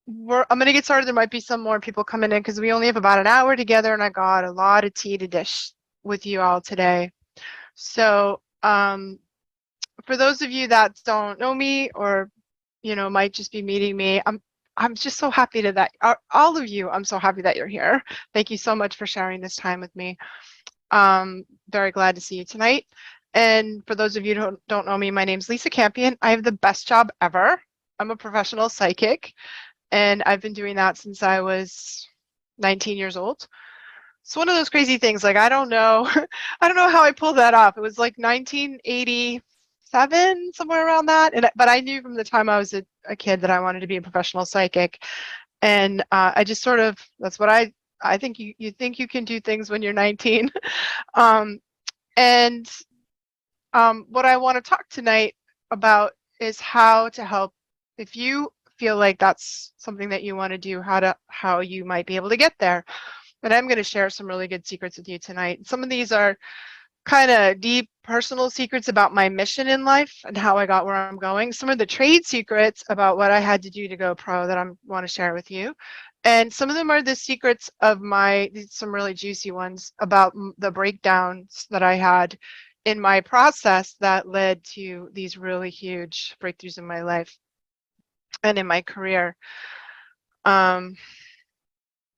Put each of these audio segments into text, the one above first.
I'm going to get started. There might be some more people coming in because we only have about an hour together, and I got a lot of tea to dish with you all today. So for those of you that don't know me or might just be meeting me, I'm just so happy that all of you. I'm so happy that you're here. Thank you so much for sharing this time with me. Very glad to see you tonight. And for those of you who don't know me, my name's Lisa Campion. I have the best job ever. I'm a professional psychic, and I've been doing that since I was 19 years old. It's one of those crazy things. Like, I don't know, I don't know how I pulled that off. It was like 1987, somewhere around that. But I knew from the time I was a kid that I wanted to be a professional psychic, and I just sort of, that's what I think. You think you can do things when you're 19. um, and what I want to talk tonight about is how to help if you feel like that's something that you want to do, how you might be able to get there. And I'm going to share some really good secrets with you tonight. Some of these are kind of deep personal secrets about my mission in life and how I got where I'm going. Some of the trade secrets about what I had to do to go pro that I want to share with you. And some of them are the secrets of some really juicy ones about the breakdowns that I had in my process that led to these really huge breakthroughs in my life and in my career. But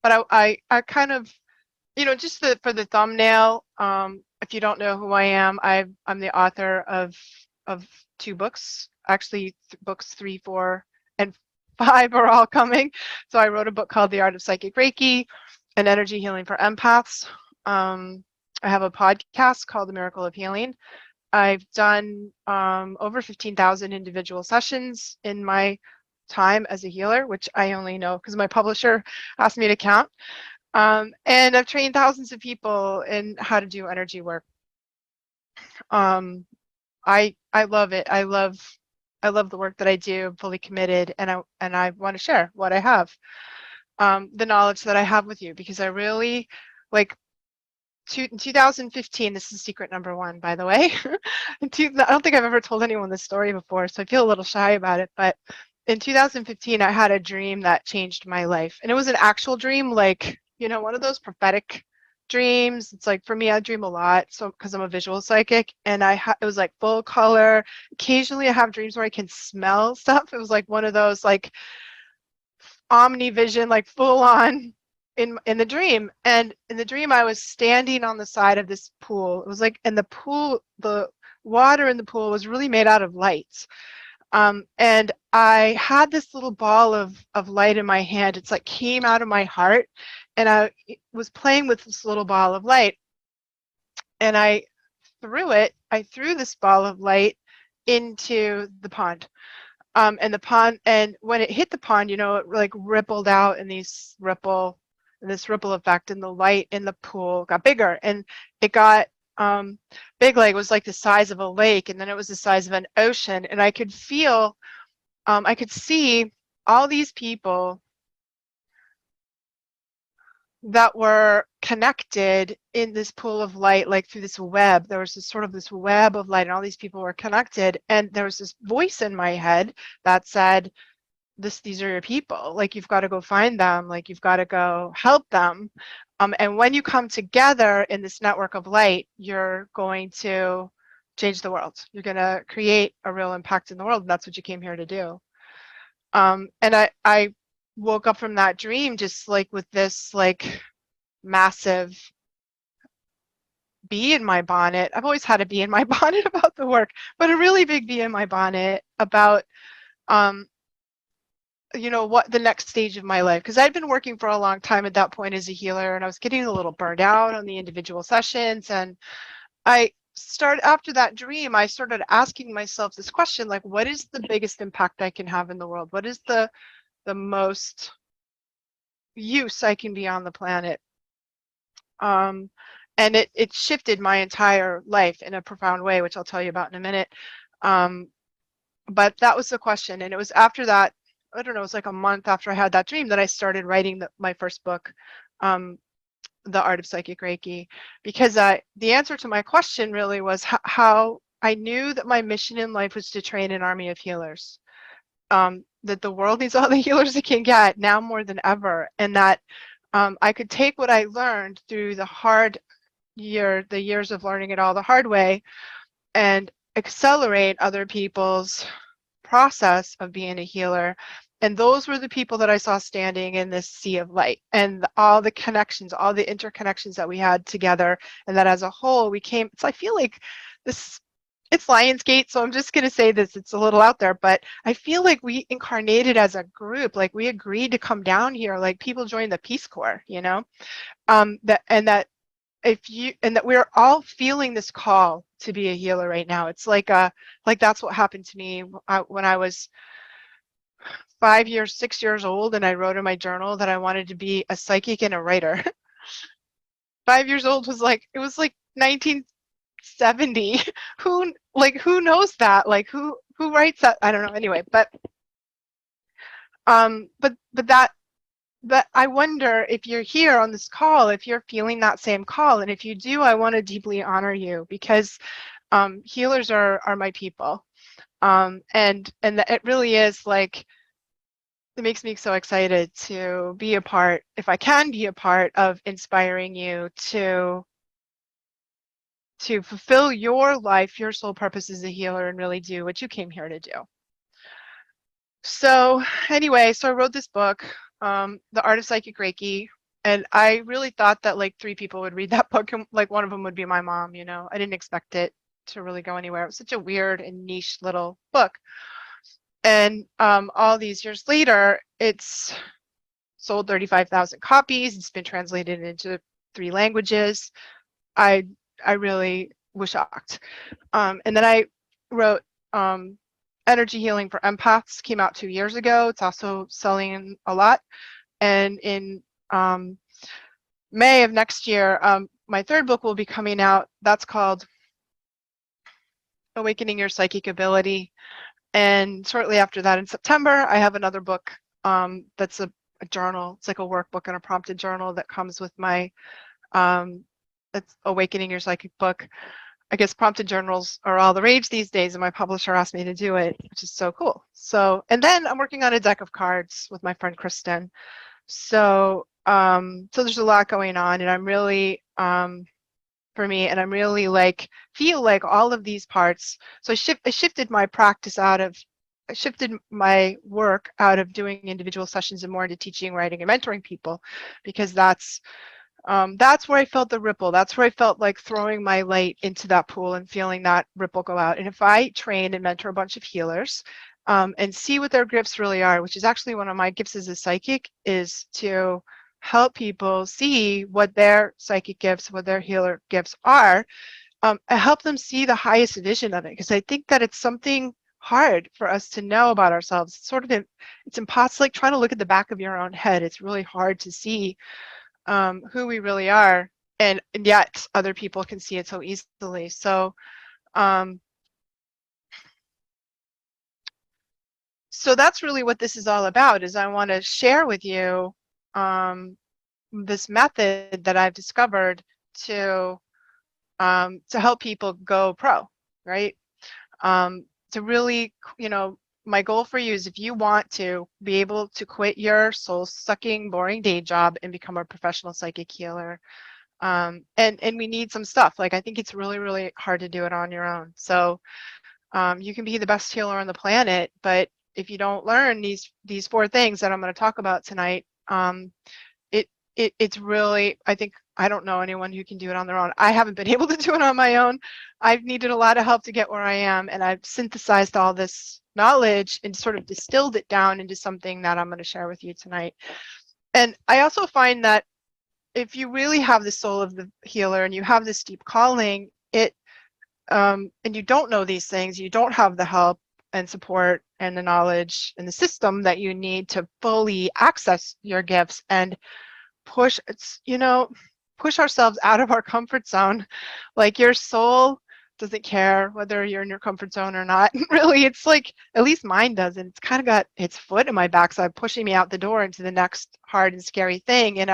I kind of, just for the thumbnail, if you don't know who I am, I'm the author of 2 books. Actually, books 3, 4, and 5 are all coming. So I wrote a book called The Art of Psychic Reiki and Energy Healing for Empaths. I have a podcast called The Miracle of Healing. I've done over 15,000 individual sessions in my time as a healer, which I only know because my publisher asked me to count. And I've trained thousands of people in how to do energy work. I love it. I love the work that I do. I'm fully committed, and I want to share what I have, the knowledge that I have with you, because I really like. In 2015, this is secret number 1, by the way. I don't think I've ever told anyone this story before, so I feel a little shy about it. But in 2015, I had a dream that changed my life, and it was an actual dream, like one of those prophetic dreams. It's like, for me, I dream a lot, so because I'm a visual psychic, and it was like full color. Occasionally, I have dreams where I can smell stuff. It was like one of those like omnivision, like full on in the dream. And in the dream, I was standing on the side of this pool. It was like, and the water in the pool was really made out of lights. And I had this little ball of light in my hand. It's like came out of my heart, and I was playing with this little ball of light, and I threw this ball of light into the pond. And when it hit the pond, it like rippled out in this ripple effect, and the light in the pool got bigger, and it got big, like it was like the size of a lake, and then it was the size of an ocean, and I could feel, I could see all these people that were connected in this pool of light, like through this web. There was this web of light, and all these people were connected, and there was this voice in my head that said, these are your people, like you've got to go find them, like you've got to go help them. And when you come together in this network of light, you're going to change the world. You're going to create a real impact in the world, and that's what you came here to do. And I woke up from that dream just like with this like massive bee in my bonnet. I've always had a bee in my bonnet about the work, but a really big bee in my bonnet about what the next stage of my life, because I'd been working for a long time at that point as a healer, and I was getting a little burned out on the individual sessions. And after that dream, I started asking myself this question, like, what is the biggest impact I can have in the world? What is the most use I can be on the planet? And it shifted my entire life in a profound way, which I'll tell you about in a minute. But that was the question. And it was after that, I don't know, it was like a month after I had that dream that I started writing my first book, The Art of Psychic Reiki, because the answer to my question really was how I knew that my mission in life was to train an army of healers. that the world needs all the healers it can get now more than ever, and that I could take what I learned through the years of learning it all the hard way, and accelerate other people's process of being a healer. And those were the people that I saw standing in this sea of light, and all the connections, all the interconnections that we had together, and that as a whole we came. So I feel like this, it's Lionsgate, so I'm just going to say this, it's a little out there, but I feel like we incarnated as a group, like we agreed to come down here, like people joined the Peace Corps, you know, that we're all feeling this call to be a healer right now. It's like that's what happened to me when I was 6 years old, and I wrote in my journal that I wanted to be a psychic and a writer. 5 years old was like, it was like 1970. Who knows that? Like who writes that? I don't know. Anyway, but I wonder if you're here on this call, if you're feeling that same call, and if you do, I want to deeply honor you, because healers are my people, and it really is like, it makes me so excited to be a part, if I can be a part of inspiring you to fulfill your life, your soul purpose as a healer, and really do what you came here to do. So anyway, so I wrote this book, The Art of Psychic Reiki, and I really thought that like 3 people would read that book, and like one of them would be my mom, you know. I didn't expect it to really go anywhere. It was such a weird and niche little book. And all these years later, it's sold 35,000 copies. It's been translated into 3 languages. I really was shocked. And then I wrote Energy Healing for Empaths, came out 2 years ago. It's also selling a lot. And in May of next year, my 3rd book will be coming out. That's called Awakening Your Psychic Ability. And shortly after that, in September, I have another book that's a journal. It's like a workbook and a prompted journal that comes with my that's Awakening Your Psychic book. I guess prompted journals are all the rage these days, and my publisher asked me to do it, which is so cool. So, and then I'm working on a deck of cards with my friend Kristen. So, so there's a lot going on, and I'm really for me, and I'm really like feel like all of these parts. So I shifted my practice I shifted my work out of doing individual sessions and more into teaching, writing, and mentoring people, because that's where I felt the ripple. That's where I felt like throwing my light into that pool and feeling that ripple go out. And if I train and mentor a bunch of healers and see what their gifts really are, which is actually one of my gifts as a psychic, is to help people see what their psychic gifts, what their healer gifts are, and help them see the highest vision of it. Because I think that it's something hard for us to know about ourselves. It's sort of, it's impossible, like trying to look at the back of your own head. It's really hard to see who we really are, and yet other people can see it so easily. So so that's really what this is all about, is I want to share with you this method that I've discovered to help people go pro, right? To really, you know, my goal for you is, if you want to be able to quit your soul-sucking, boring day job and become a professional psychic healer, and we need some stuff. Like, I think it's really, really hard to do it on your own. So you can be the best healer on the planet, but if you don't learn these 4 things that I'm going to talk about tonight, it's really, I think, I don't know anyone who can do it on their own. I haven't been able to do it on my own. I've needed a lot of help to get where I am, and I've synthesized all this knowledge and sort of distilled it down into something that I'm going to share with you tonight. And I also find that if you really have the soul of the healer and you have this deep calling, and you don't know these things, you don't have the help and support and the knowledge and the system that you need to fully access your gifts and push ourselves out of our comfort zone. Like, your soul doesn't care whether you're in your comfort zone or not. Really, it's like, at least mine doesn't. It's kind of got its foot in my backside, pushing me out the door into the next hard and scary thing. And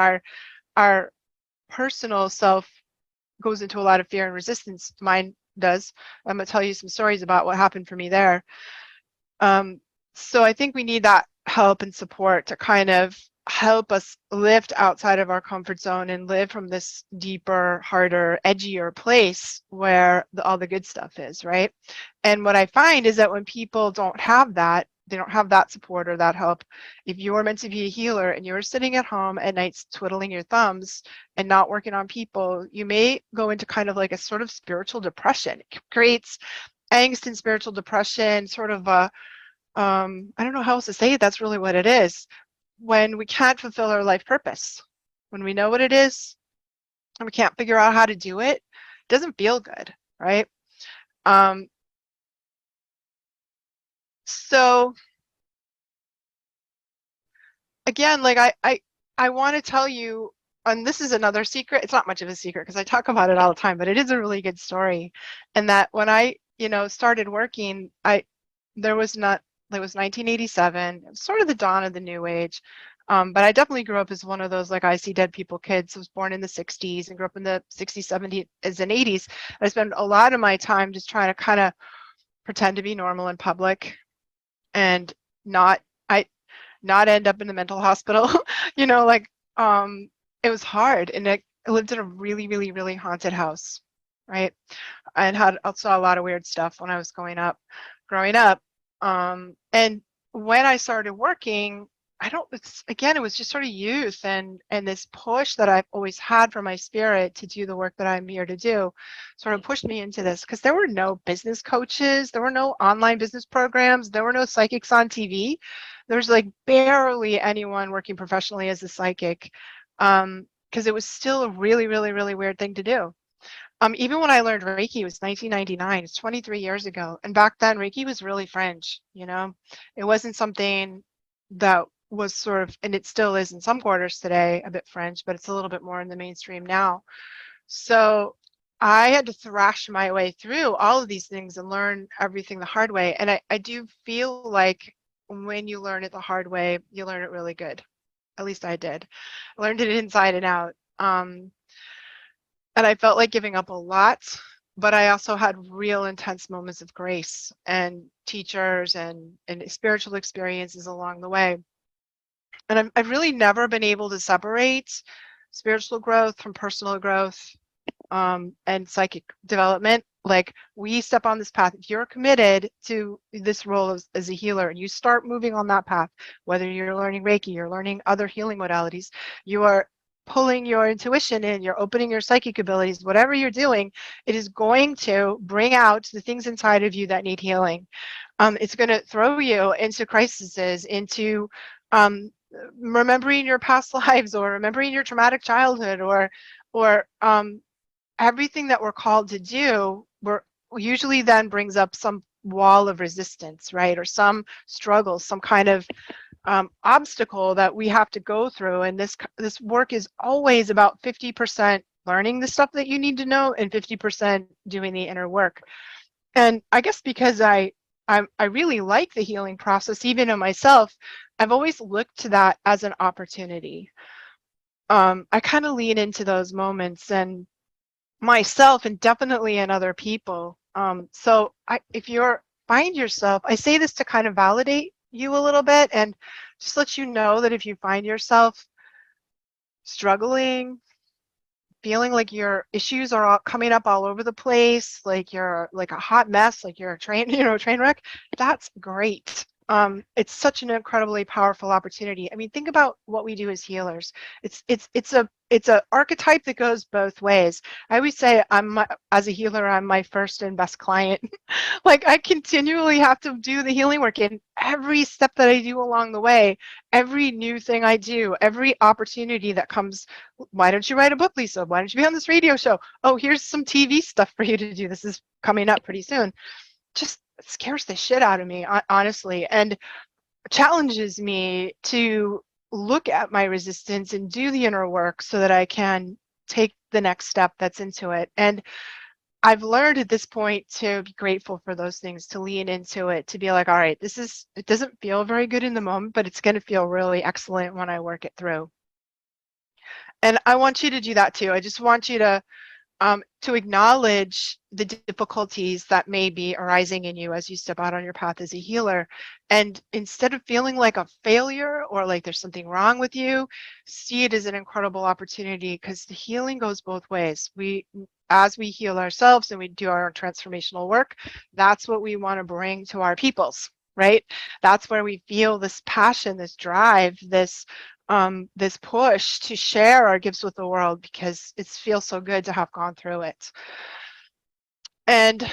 our personal self goes into a lot of fear and resistance. Mine does. I'm going to tell you some stories about what happened for me there. So I think we need that help and support to kind of help us lift outside of our comfort zone and live from this deeper, harder, edgier place where all the good stuff is, right? And what I find is that when people don't have that, they don't have that support or that help. If you're meant to be a healer and you're sitting at home at night twiddling your thumbs and not working on people, you may go into kind of like a sort of spiritual depression. It creates angst and spiritual depression, sort of a I don't know how else to say it. That's really what it is. When we can't fulfill our life purpose, when we know what it is and we can't figure out how to do it, it doesn't feel good, right? Um, so again, like I want to tell you, and this is another secret. It's not much of a secret because I talk about it all the time, but it is a really good story. And that when I, started working, there was not, it was 1987, it was sort of the dawn of the new age. But I definitely grew up as one of those, like, I see dead people kids. I was born in the 60s and grew up in the 60s, 70s, and 80s. I spent a lot of my time just trying to kind of pretend to be normal in public and not, I, not end up in the mental hospital. Like, it was hard. And I lived in a really, really, really haunted house, right? And I saw a lot of weird stuff when I was growing up. And when I started working, it was just sort of youth and this push that I've always had for my spirit to do the work that I'm here to do sort of pushed me into this, because there were no business coaches, there were no online business programs, there were no psychics on TV. There's like barely anyone working professionally as a psychic, because it was still a really, really, really weird thing to do. Even when I learned Reiki, it was 1999. It's 23 years ago. And back then, Reiki was really fringe, It wasn't something that was sort of, and it still is in some quarters today, a bit fringe, but it's a little bit more in the mainstream now. So I had to thrash my way through all of these things and learn everything the hard way. And I do feel like when you learn it the hard way, you learn it really good. At least I did. I learned it inside and out. And I felt like giving up a lot, but I also had real intense moments of grace and teachers and spiritual experiences along the way. And I've really never been able to separate spiritual growth from personal growth, and psychic development. Like, we step on this path. If you're committed to this role as a healer and you start moving on that path, whether you're learning Reiki, you're learning other healing modalities, you are pulling your intuition in, you're opening your psychic abilities, whatever you're doing, it is going to bring out the things inside of you that need healing. It's going to throw you into crises, into remembering your past lives, or remembering your traumatic childhood, or everything that we're called to do, we're usually then brings up some wall of resistance, right? Or some struggle, some kind of obstacle that we have to go through. And this work is always about 50% learning the stuff that you need to know and 50% doing the inner work. And I guess because I really like the healing process, even in myself, I've always looked to that as an opportunity. I kind of lean into those moments and myself, and definitely in other people. So if you're find yourself, I say this to kind of validate you a little bit and just let you know that if you find yourself struggling, feeling like your issues are all coming up all over the place, like you're like a hot mess, like you're a train wreck, that's great. It's such an incredibly powerful opportunity. I mean, think about what we do as healers. It's a archetype that goes both ways. I always say as a healer, I'm my first and best client. Like, I continually have to do the healing work in every step that I do along the way, every new thing I do, every opportunity that comes. Why don't you write a book, Lisa? Why don't you be on this radio show? Oh, here's some TV stuff for you to do. This is coming up pretty soon. Just scares the shit out of me, honestly, and challenges me to look at my resistance and do the inner work so that I can take the next step that's into it. And I've learned at this point to be grateful for those things, to lean into it, to be like, all right, it doesn't feel very good in the moment, but it's going to feel really excellent when I work it through. And I want you to do that too. I just want you to to acknowledge the difficulties that may be arising in you as you step out on your path as a healer. And instead of feeling like a failure or like there's something wrong with you, see it as an incredible opportunity, because the healing goes both ways. As we heal ourselves and we do our transformational work, that's what we want to bring to our peoples, right? That's where we feel this passion, this drive, this push to share our gifts with the world, because it feels so good to have gone through it. And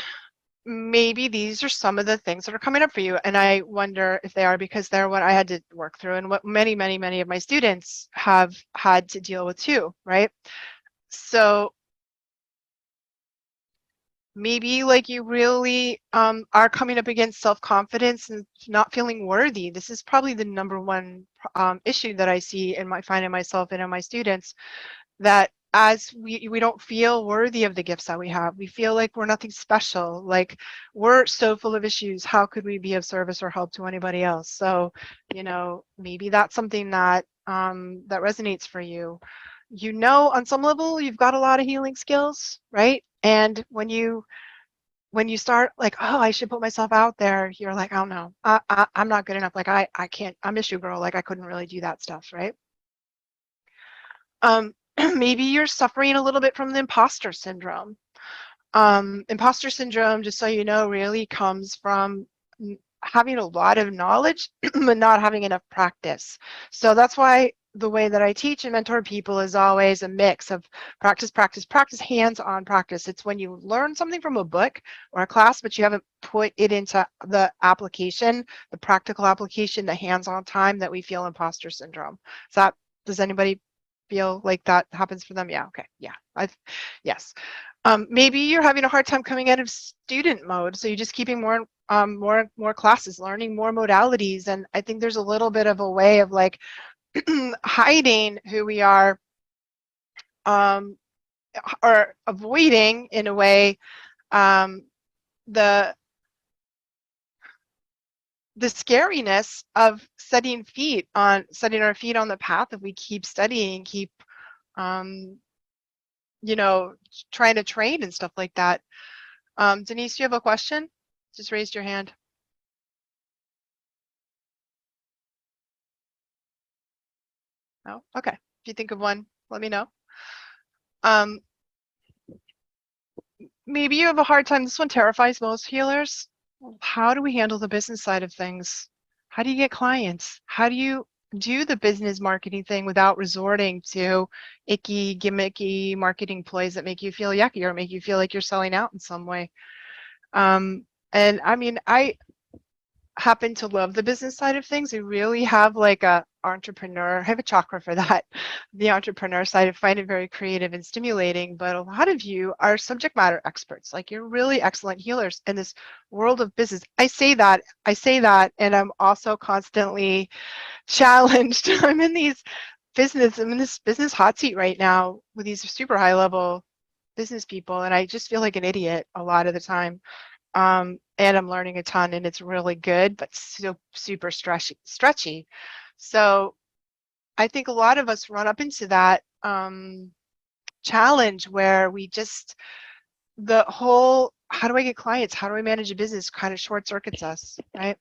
maybe these are some of the things that are coming up for you, and I wonder if they are because they're what I had to work through and what many, many, many of my students have had to deal with too, right? So maybe like you really are coming up against self-confidence and not feeling worthy. This is probably the number one issue that I see in find in myself and in my students, that as we don't feel worthy of the gifts that we have. We feel like we're nothing special, like we're so full of issues. How could we be of service or help to anybody else? So, maybe that's something that that resonates for you. On some level, you've got a lot of healing skills, right? And when you start like, oh, I should put myself out there, you're like, oh no, I'm not good enough. Like I can't, I'm issue girl. Like I couldn't really do that stuff, right? Maybe you're suffering a little bit from the imposter syndrome. Imposter syndrome, just so you know, really comes from having a lot of knowledge but not having enough practice. So that's why the way that I teach and mentor people is always a mix of practice, practice, practice, hands-on practice. It's when you learn something from a book or a class, but you haven't put it into the application, the practical application, the hands-on time, that we feel imposter syndrome. Does anybody feel like that happens for them? Yeah, okay, yeah, yes. Maybe you're having a hard time coming out of student mode, so you're just keeping more classes, learning more modalities, and I think there's a little bit of a way of like hiding who we are, or avoiding in a way the scariness of setting our feet on the path if we keep studying, keep um, trying to train and stuff like that. Denise, do you have a question? Just raised your hand. No? Okay. If you think of one, let me know. Um, maybe you have a hard time. This one terrifies most healers. How do we handle the business side of things? How do you get clients? How do you do the business marketing thing without resorting to icky, gimmicky marketing plays that make you feel yucky or make you feel like you're selling out in some way? And I mean, I happen to love the business side of things. I really have like a entrepreneur, I have a chakra for that, the entrepreneur side. I find it very creative and stimulating, but a lot of you are subject matter experts. Like you're really excellent healers in this world of business. I say that, and I'm also constantly challenged. I'm in this business hot seat right now with these super high level business people, and I just feel like an idiot a lot of the time. And I'm learning a ton, and it's really good, but so super stretchy. So I think a lot of us run up into that challenge where the whole, how do I get clients? How do I manage a business kind of short circuits us, right?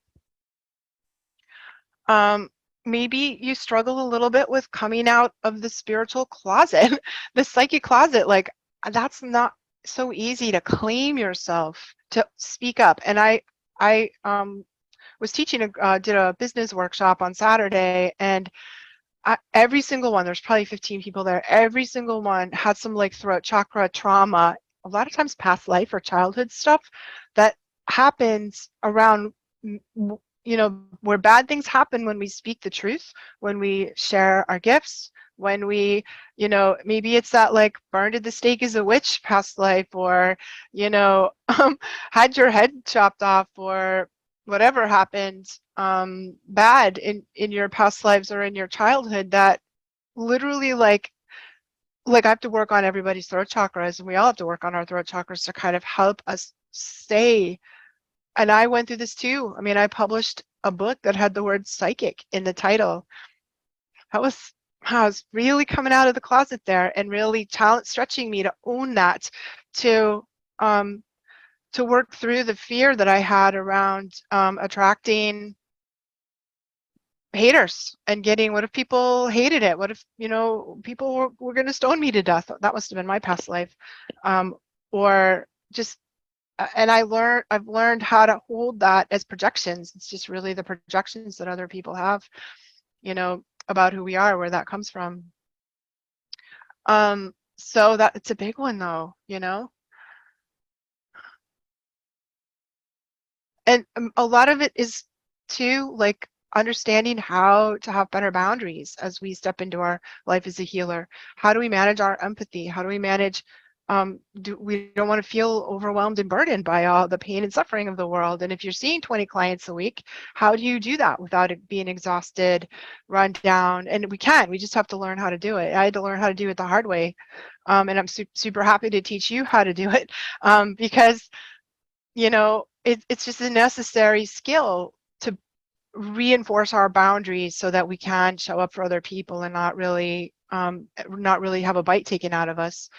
Maybe you struggle a little bit with coming out of the spiritual closet, the psychic closet. Like that's not so easy to claim yourself, to speak up. And I was did a business workshop on Saturday, and every single one, there's probably 15 people there, every single one had some like throat chakra trauma, a lot of times past life or childhood stuff that happens around, where bad things happen when we speak the truth, when we share our gifts, when we, maybe it's that like burned at the stake as a witch past life, or, had your head chopped off, or whatever happened bad in your past lives or in your childhood, that literally like I have to work on everybody's throat chakras, and we all have to work on our throat chakras to kind of help us stay. And I went through this too. I mean, I published a book that had the word psychic in the title. That was I was really coming out of the closet there and really stretching me to own that, to um, to work through the fear that I had around attracting haters and getting, what if people hated it? What if, people were going to stone me to death? That must have been my past life. Or just, and I've learned how to hold that as projections. It's just really the projections that other people have, about who we are, where that comes from. So that it's a big one though, and a lot of it is too, like, understanding how to have better boundaries as we step into our life as a healer. How do we manage our empathy? How do we manage, we don't want to feel overwhelmed and burdened by all the pain and suffering of the world. And if you're seeing 20 clients a week, how do you do that without it being exhausted, run down? And we just have to learn how to do it. I had to learn how to do it the hard way. And I'm super happy to teach you how to do it, because it's just a necessary skill to reinforce our boundaries so that we can show up for other people and not really have a bite taken out of us.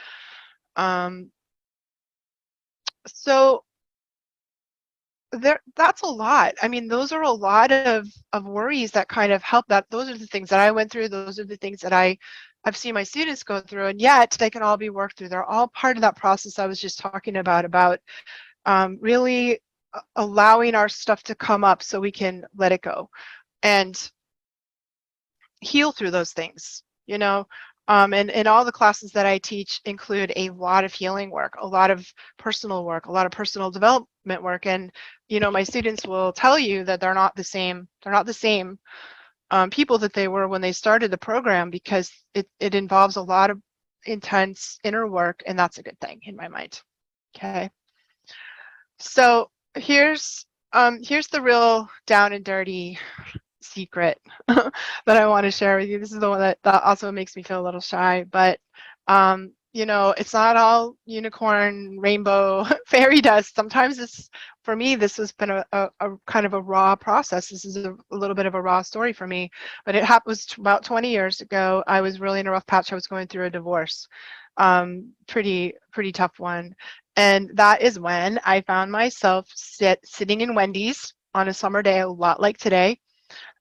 So that's a lot. I mean, those are a lot of worries that kind of help. That those are the things that I went through. Those are the things that I've seen my students go through, and yet they can all be worked through. They're all part of that process I was just talking about really allowing our stuff to come up so we can let it go and heal through those things, and all the classes that I teach include a lot of healing work, a lot of personal work, a lot of personal development work. And, my students will tell you that they're not the same people that they were when they started the program, because it involves a lot of intense inner work, and that's a good thing in my mind. Okay. So here's the real down and dirty secret that I want to share with you. This is the one that also makes me feel a little shy, but it's not all unicorn, rainbow, fairy dust. Sometimes for me, this has been a kind of a raw process. This is a little bit of a raw story for me, but it was about 20 years ago. I was really in a rough patch. I was going through a divorce, pretty tough one. And that is when I found myself sitting in Wendy's on a summer day, a lot like today,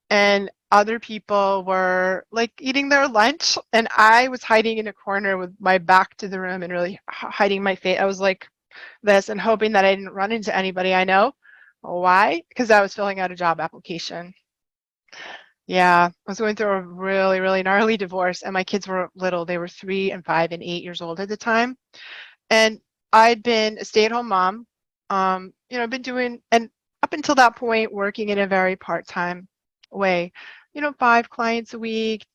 and other people were like eating their lunch, and I was hiding in a corner with my back to the room and really hiding my face. I was like this and hoping that I didn't run into anybody I know. Why? Because I was filling out a job application. Yeah, I was going through a really, really gnarly divorce, and my kids were little. They were 3 and 5 and 8 years old at the time. And I'd been a stay-at-home mom. I've been doing, and up until that point, working in a very part-time way. 5 clients a week,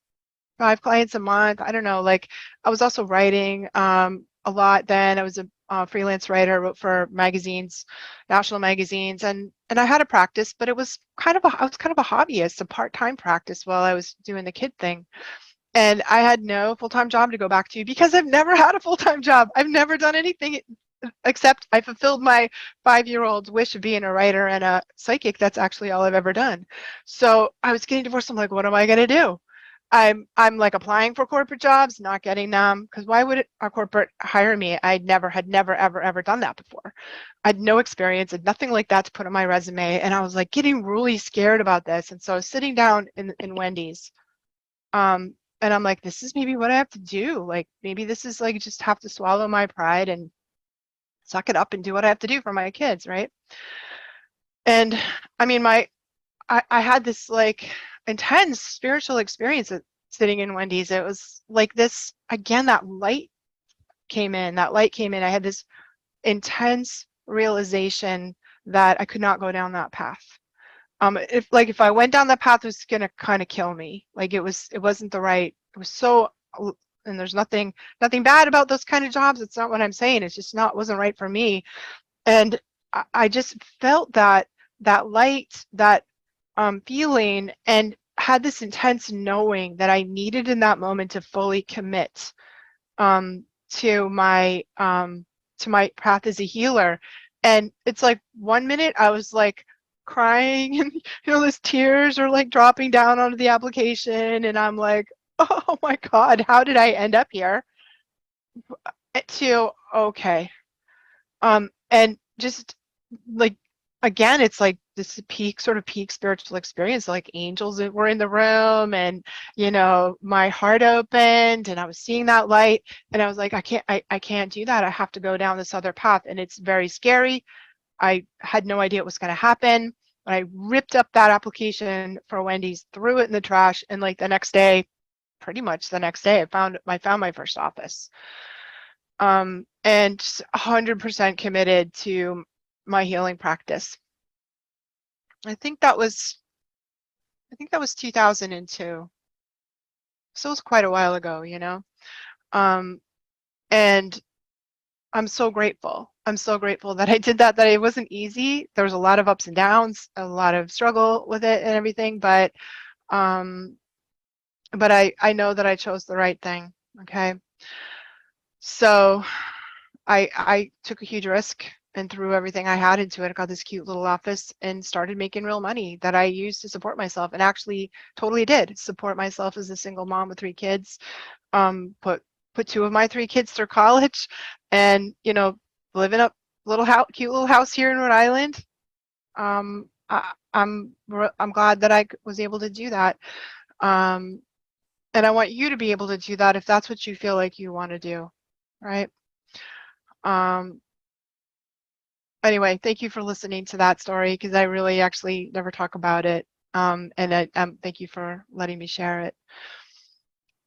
5 clients a month. I don't know. Like, I was also writing a lot then. I was a freelance writer. I wrote for magazines, national magazines, and I had a practice, but I was kind of a hobbyist, a part-time practice while I was doing the kid thing. And I had no full-time job to go back to because I've never had a full-time job. I've never done anything except I fulfilled my 5-year-old wish of being a writer and a psychic. That's actually all I've ever done. So I was getting divorced. I'm like, what am I going to do? I'm like applying for corporate jobs, not getting them, because why would a corporate hire me? Had never, ever done that before. I had no experience, and nothing like that to put on my resume. And I was like getting really scared about this. And so I was sitting down in Wendy's. And I'm like, this is maybe what I have to do. Like, maybe this is like, just have to swallow my pride and suck it up and do what I have to do for my kids, right? And I mean, I had this like intense spiritual experience sitting in Wendy's. It was like this, again, that light came in. I had this intense realization that I could not go down that path. If I went down that path, it was gonna kind of kill me. Like, it wasn't the right. It was so, and there's nothing bad about those kind of jobs. It's not what I'm saying. It's just wasn't right for me. And I just felt that light, that feeling, and had this intense knowing that I needed in that moment to fully commit to my path as a healer. And it's like, one minute I was like crying, and those tears are like dropping down onto the application, and I'm like, oh my God, how did I end up here? To, okay. And just like, again, it's like this peak spiritual experience, like angels that were in the room, and my heart opened and I was seeing that light, and I was like, I can't do that. I have to go down this other path, and it's very scary. I had no idea what was going to happen. I ripped up that application for Wendy's, threw it in the trash, and like the next day, pretty much the next day, I found my first office. And 100% committed to my healing practice. I think that was 2002. So it was quite a while ago, and I'm so grateful. I'm so grateful that I did that, that it wasn't easy. There was a lot of ups and downs, a lot of struggle with it and everything, um, but I know that I chose the right thing. Okay. So I took a huge risk and threw everything I had into it. I got this cute little office and started making real money that I used to support myself, and actually totally did support myself as a single mom with 3 kids. Put 2 of my 3 kids through college, and live in a cute little house here in Rhode Island. I'm glad that I was able to do that. And I want you to be able to do that if that's what you feel like you want to do, right? Um, anyway, thank you for listening to that story, because I really actually never talk about it. And thank you for letting me share it.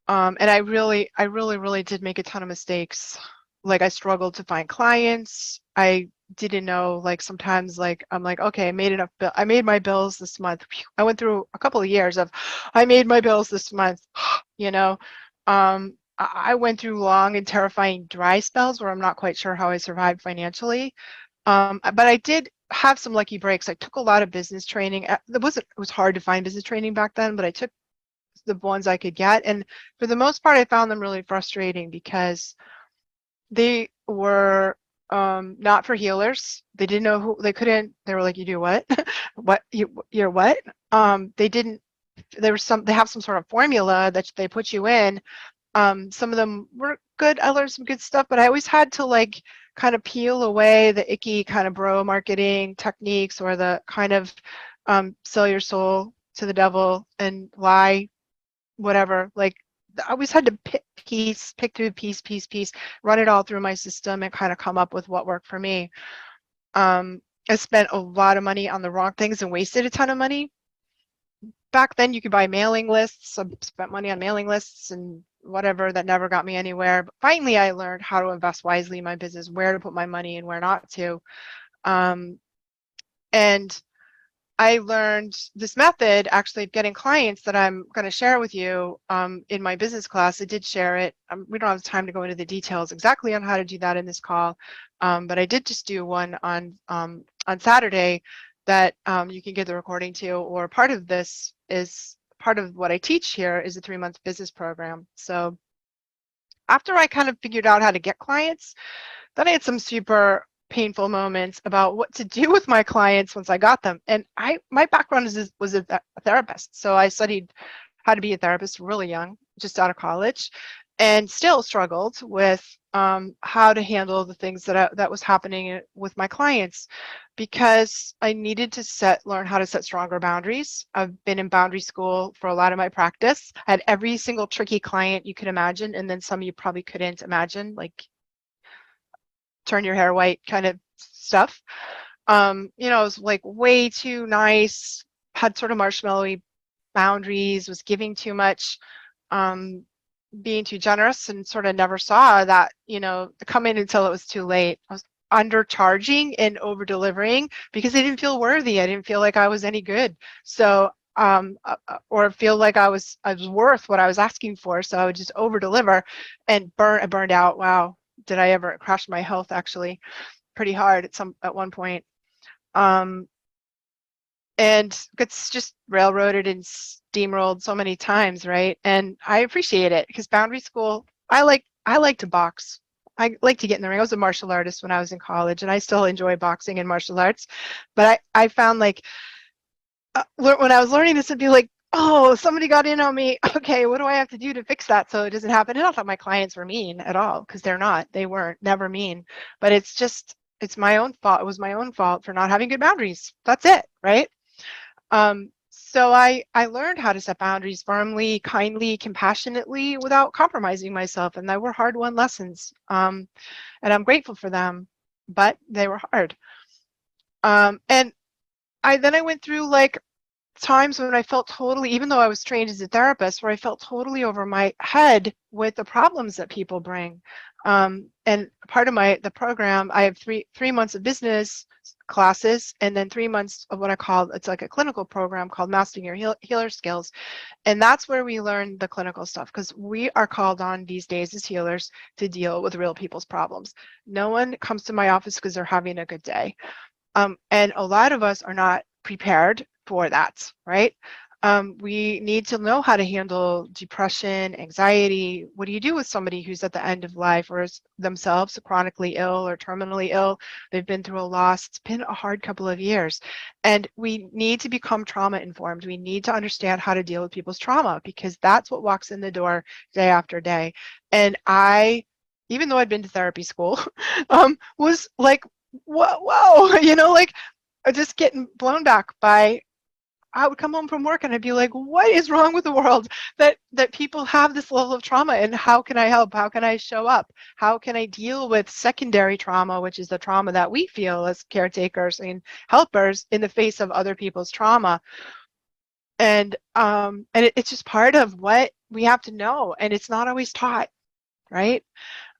And I really did make a ton of mistakes. Like, I struggled to find clients. I didn't know, like, sometimes, like, I'm like, okay, I made my bills this month. I went through a couple of years of, I made my bills this month, you know. I went through long and terrifying dry spells where I'm not quite sure how I survived financially. But I did have some lucky breaks. I took a lot of business training. It was hard to find business training back then, but I took the ones I could get. And for the most part, I found them really frustrating because they were not for healers. They didn't know they were like, you do what? You're what? They didn't, they have some sort of formula that they put you in. Some of them were good. I learned some good stuff, but I always had to, like, kind of peel away the icky kind of bro marketing techniques, or the kind of sell your soul to the devil and lie, whatever. Like, I always had to pick through piece, run it all through my system and kind of come up with what worked for me. I spent a lot of money on the wrong things and wasted a ton of money. Back then, you could buy mailing lists. I spent money on mailing lists and whatever that never got me anywhere. But finally, I learned how to invest wisely in my business, where to put my money and where not to. And I learned this method, actually, of getting clients that I'm going to share with you in my business class. I did share it. We don't have time to go into the details exactly on how to do that in this call, but I did just do one on Saturday that you can get the recording to, or part of this is part of what I teach here is a 3-month business program. So after I kind of figured out how to get clients, then I had some super painful moments about what to do with my clients once I got them. And my background was a therapist. So I studied how to be a therapist really young, just out of college, and still struggled with how to handle the things that was happening with my clients, because I needed to learn how to set stronger boundaries. I've been in boundary school for a lot of my practice. I had every single tricky client you could imagine, and then some you probably couldn't imagine, like turn your hair white kind of stuff. It was like way too nice, had sort of marshmallowy boundaries, was giving too much, being too generous, and sort of never saw that, come in until it was too late. I was undercharging and over delivering because I didn't feel worthy. I didn't feel like I was any good. So or feel like I was worth what I was asking for. So I would just over deliver and I burned out. Wow. Did I ever crash my health, actually pretty hard at one point. And gets just railroaded and steamrolled so many times, right? And I appreciate it, because boundary school, I like to box. I like to get in the ring. I was a martial artist when I was in college, and I still enjoy boxing and martial arts. But I found, like, when I was learning this, it'd be like, oh, somebody got in on me. Okay, what do I have to do to fix that so it doesn't happen? And I thought my clients were mean at all, because they're not. They weren't, never mean. But it's just, it's my own fault. It was my own fault for not having good boundaries. That's it, right? So I learned how to set boundaries firmly, kindly, compassionately, without compromising myself. And they were hard-won lessons. And I'm grateful for them, but they were hard. And I went through like times when I felt totally, even though I was trained as a therapist, where I felt totally over my head with the problems that people bring. And part of the program, I have three months of business classes, and then 3 months of what I call, it's like a clinical program called Mastering Your Healer Skills. And that's where we learn the clinical stuff, because we are called on these days as healers to deal with real people's problems. No one comes to my office because they're having a good day. And a lot of us are not prepared for that, right? We need to know how to handle depression, anxiety. What do you do with somebody who's at the end of life, or is themselves chronically ill or terminally ill? They've been through a loss. It's been a hard couple of years. And we need to become trauma informed. We need to understand how to deal with people's trauma, because that's what walks in the door day after day. And even though I'd been to therapy school, was like, whoa, like just getting blown back by, I would come home from work and I'd be like, what is wrong with the world that people have this level of trauma, and how can I help? How can I show up? How can I deal with secondary trauma, which is the trauma that we feel as caretakers and helpers in the face of other people's trauma? And it's just part of what we have to know, and it's not always taught, right?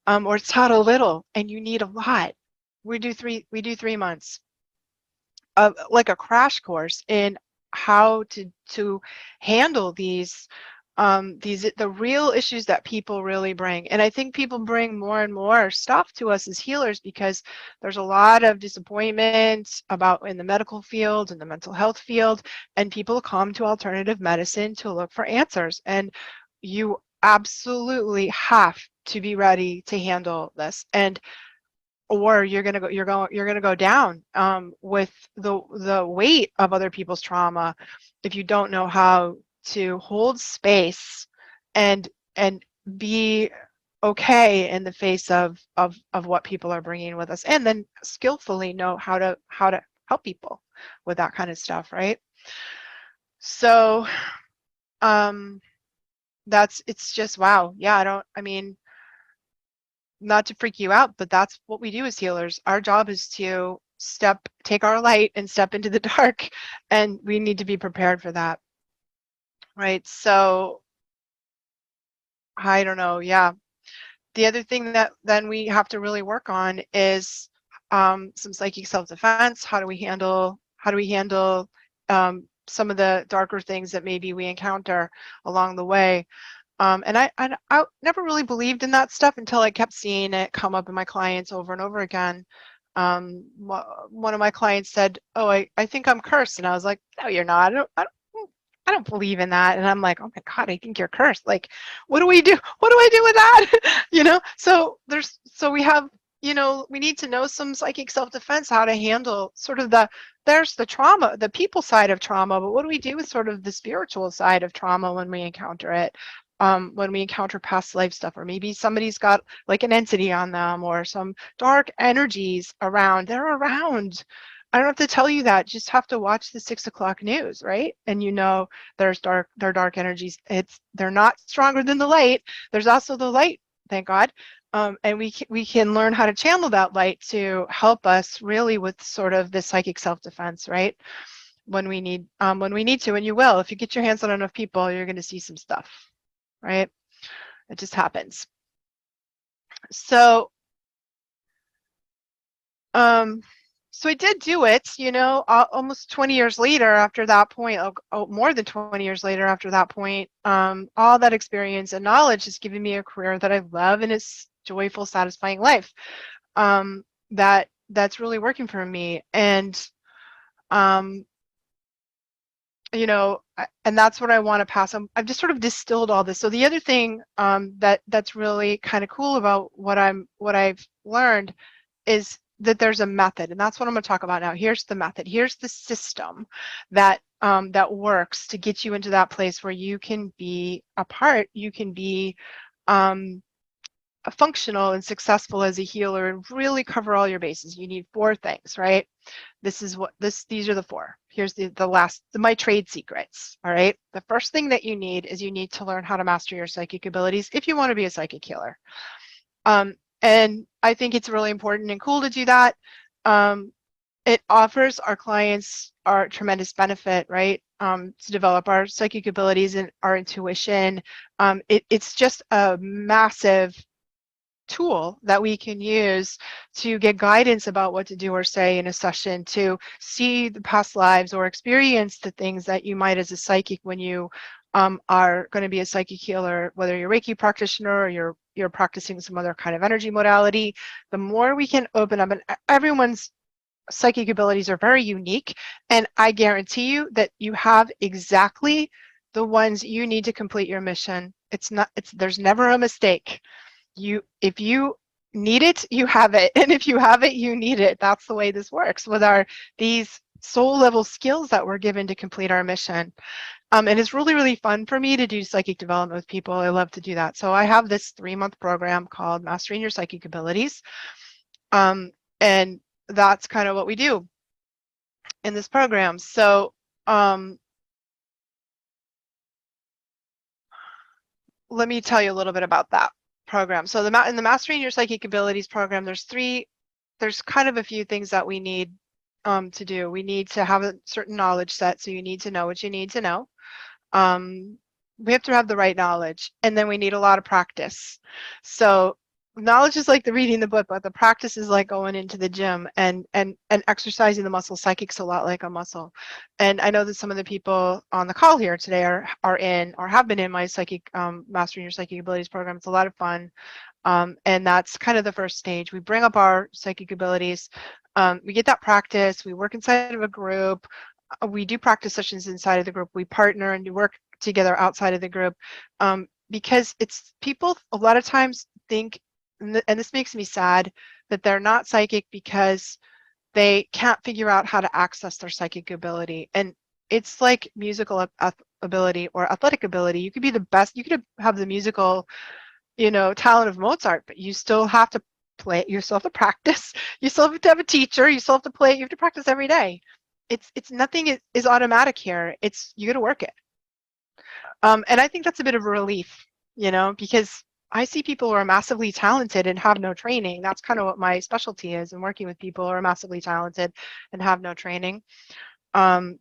Or it's taught a little, and you need a lot. We do 3 months of like a crash course in how to handle these the real issues that people really bring. And I think people bring more and more stuff to us as healers because there's a lot of disappointment about in the medical field and the mental health field, and people come to alternative medicine to look for answers. And you absolutely have to be ready to handle this, and or you're gonna go down with the weight of other people's trauma if you don't know how to hold space and be okay in the face of what people are bringing with us, and then skillfully know how to help people with that kind of stuff, right? So it's just wow. Yeah, I mean, not to freak you out, but that's what we do as healers. Our job is to take our light and step into the dark, and we need to be prepared for that, right? So I don't know. Yeah. The other thing that then we have to really work on is some psychic self-defense. How do we handle some of the darker things that maybe we encounter along the way? And I never really believed in that stuff until I kept seeing it come up in my clients over and over again. One of my clients said, "Oh, I think I'm cursed," and I was like, "No, you're not. I don't believe in that." And I'm like, "Oh my God, I think you're cursed. Like, what do we do? What do I do with that?" So we have, we need to know some psychic self-defense, how to handle sort of there's the trauma, the people side of trauma, but what do we do with sort of the spiritual side of trauma when we encounter it? When we encounter past life stuff, or maybe somebody's got like an entity on them, or some dark energies around. They're around. I don't have to tell you that. Just have to watch the 6 o'clock news, right? And they're dark energies. They're not stronger than the light. There's also the light, thank God. And we can learn how to channel that light to help us really with sort of the psychic self-defense, right? When we need to, and you will. If you get your hands on enough people, you're going to see some stuff, right? It just happens. So so I did do it, almost 20 years later after that point, more than 20 years later after that point. All that experience and knowledge has given me a career that I love, and it's joyful, satisfying life that's really working for me. And and that's what I want to pass on. I've just sort of distilled all this. So the other thing that's really kind of cool about what I've learned is that there's a method, and that's what I'm going to talk about now. Here's the method. Here's the system that that works to get you into that place where you can be a part, you can be um, functional and successful as a healer and really cover all your bases. You need 4 things, right? These are the 4. Here's my trade secrets, all right? The first thing that you need is you need to learn how to master your psychic abilities if you want to be a psychic healer. And I think it's really important and cool to do that. It offers our clients our tremendous benefit, right? To develop our psychic abilities and our intuition. It's just a massive tool that we can use to get guidance about what to do or say in a session, to see the past lives or experience the things that you might as a psychic when you are going to be a psychic healer, whether you're a Reiki practitioner or you're practicing some other kind of energy modality. The more we can open up, and everyone's psychic abilities are very unique, and I guarantee you that you have exactly the ones you need to complete your mission. There's never a mistake. If you need it, you have it, and if you have it, you need it. That's the way this works with these soul level skills that we're given to complete our mission. And it's really, really fun for me to do psychic development with people. I love to do that. So I have this 3-month program called Mastering Your Psychic Abilities. And that's kind of what we do in this program. So let me tell you a little bit about that program. So in the Mastering Your Psychic Abilities program, there's kind of a few things that we need to do. We need to have a certain knowledge set, so you need to know what you need to know. We have to have the right knowledge, and then we need a lot of practice. So knowledge is like the reading the book, but the practice is like going into the gym and exercising the muscle. Psychic's a lot like a muscle. And I know that some of the people on the call here today are in or have been in my psychic Mastering Your Psychic Abilities program. It's a lot of fun. And that's kind of the first stage. We bring up our psychic abilities. We get that practice. We work inside of a group. We do practice sessions inside of the group. We partner and work together outside of the group, because people a lot of times think, and this makes me sad, that they're not psychic because they can't figure out how to access their psychic ability. And it's like musical ability or athletic ability. You could be the best, you could have the musical, talent of Mozart, but you still have to play, you still have to practice, you still have to have a teacher, you still have to play, you have to practice every day. It's nothing is automatic here. You got to work it. And I think that's a bit of a relief, because I see people who are massively talented and have no training. That's kind of what my specialty is, and working with people who are massively talented and have no training. And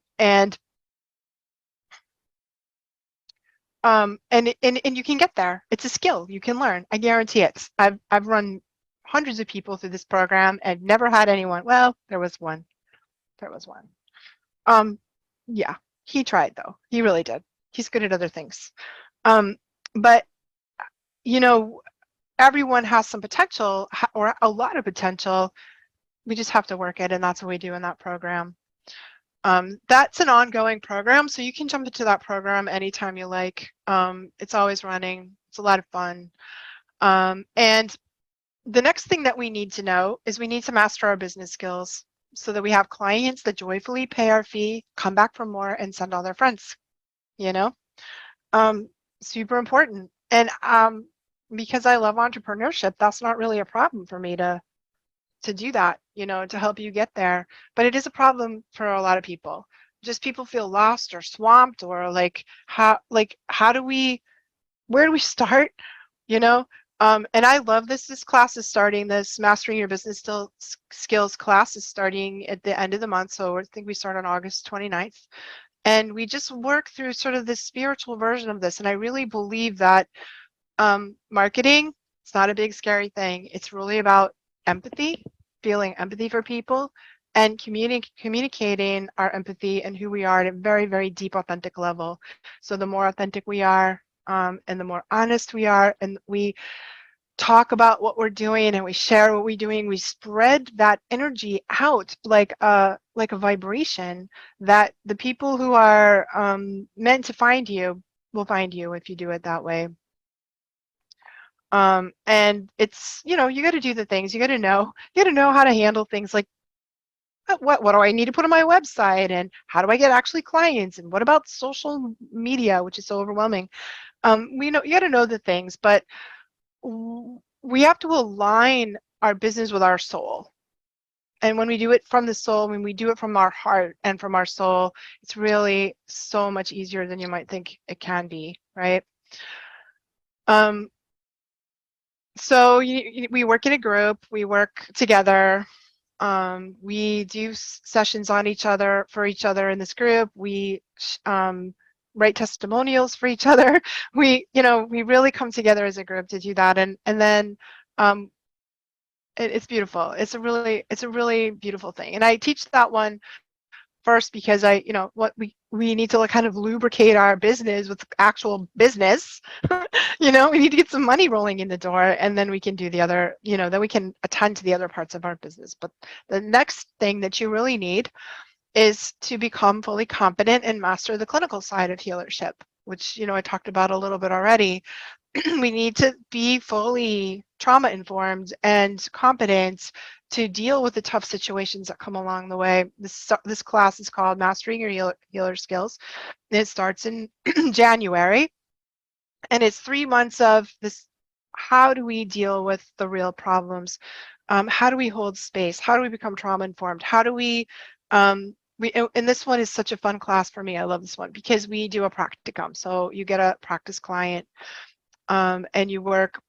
you can get there. It's a skill you can learn. I guarantee it. I've run hundreds of people through this program and never had anyone. Well, there was one. Yeah, he tried though. He really did. He's good at other things. But everyone has some potential or a lot of potential. We just have to work it, and that's what we do in that program. That's an ongoing program, so you can jump into that program anytime you like. It's always running. It's a lot of fun. And the next thing that we need to know is we need to master our business skills so that we have clients that joyfully pay our fee, come back for more, and send all their friends. Super important. And because I love entrepreneurship, that's not really a problem for me to do that, to help you get there. But it is a problem for a lot of people. Just people feel lost or swamped, or where do we start? And I love this. This class is starting, this Mastering Your Business Skills class is starting at the end of the month. So I think we start on August 29th. And we just work through sort of this spiritual version of this. And I really believe that marketing, it's not a big scary thing. It's really about empathy, feeling empathy for people, and communicating our empathy and who we are at a very, very deep, authentic level. So the more authentic we are, and the more honest we are, and we talk about what we're doing and we share what we're doing, we spread that energy out like a vibration, that the people who are meant to find you will find you if you do it that way. And it's, you got to do the things, you got to know how to handle things. Like, what do I need to put on my website, and how do I get actually clients, and what about social media, which is so overwhelming. We know you got to know the things, but we have to align our business with our soul. And when we do it from the soul, when we do it from our heart and from our soul, it's really so much easier than you might think it can be, right? So we work in a group, we work together. We do sessions on each other, for each other in this group. We write testimonials for each other. We really come together as a group to do that. And then it's beautiful. It's a really beautiful thing. And I teach that one first because what we need to like kind of lubricate our business with actual business. We need to get some money rolling in the door, and then we can do the other, then we can attend to the other parts of our business. But the next thing that you really need is to become fully competent and master the clinical side of healership, which, I talked about a little bit already. We need to be fully trauma informed and competent to deal with the tough situations that come along the way. This class is called Mastering Your Healer Skills. It starts in January, and it's 3 months of this. How do we deal with the real problems? How do we hold space? How do we become trauma informed? How do we and this one is such a fun class for me. I love this one because we do a practicum. So you get a practice client, and you work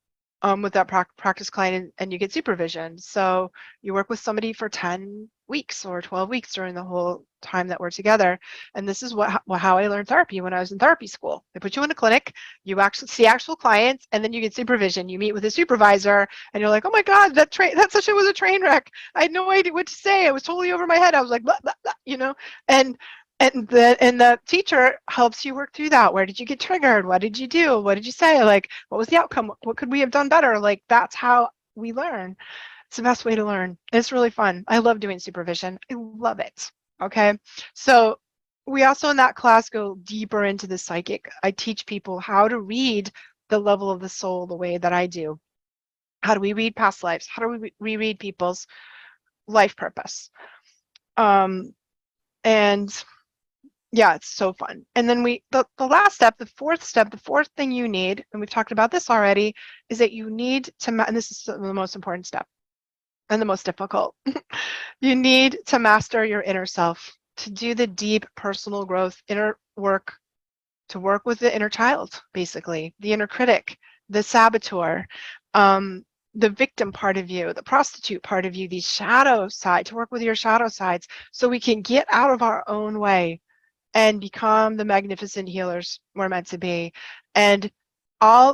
with that practice client, and you get supervision. So you work with somebody for 10 weeks or 12 weeks during the whole time that we're together. And this is how I learned therapy when I was in therapy school. They put you in a clinic, you actually see actual clients, and then you get supervision. You meet with a supervisor, and you're like, oh my God, that session was a train wreck. I had no idea what to say. It was totally over my head. I was like, blah, blah, blah, and the teacher helps you work through that. Where did you get triggered? What did you do? What did you say? Like, what was the outcome? What could we have done better? Like, that's how we learn. It's the best way to learn. It's really fun. I love doing supervision. I love it. Okay. So we also in that class go deeper into the psychic. I teach people how to read the level of the soul the way that I do. How do we read past lives? How do we reread people's life purpose? And yeah, it's so fun. And then the last step, the fourth thing you need, and we've talked about this already, is that you need to, and this is the most important step and the most difficult. You need to master your inner self, to do the deep personal growth, inner work, to work with the inner child, basically, the inner critic, the saboteur, the victim part of you, the prostitute part of you, the shadow side, to work with your shadow sides so we can get out of our own way and become the magnificent healers we're meant to be. And I